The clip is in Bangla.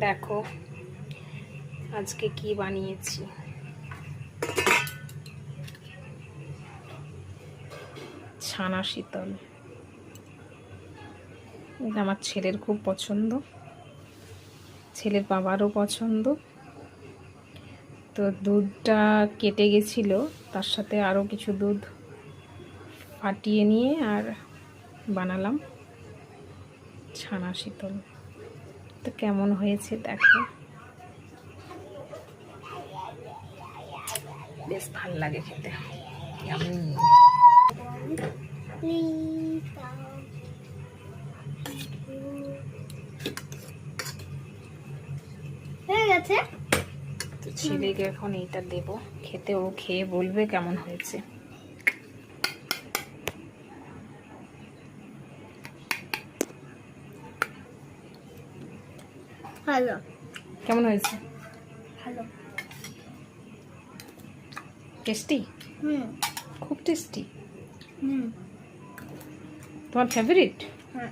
দেখো আজকে কি বানিয়েছি। ছানা শীতল, এটা আমার ছেলের খুব পছন্দ, ছেলের বাবারও পছন্দ। তো দুধটা কেটে গেছিল, তার সাথে আরও কিছু দুধ ফাটিয়ে নিয়ে আর বানালাম ছানা শীতল। তো কেমন হয়েছে দেখো, বেশ ভাল লাগে খেতে। তো ছেলেকে এখন এইটা দেব খেতে, ও খেয়ে বলবে কেমন হয়েছে। ভালো। কেমন হয়েছে? ভালো। টেস্টি? খুব টেস্টি। হুম। তোমার ফেভারিট? হ্যাঁ।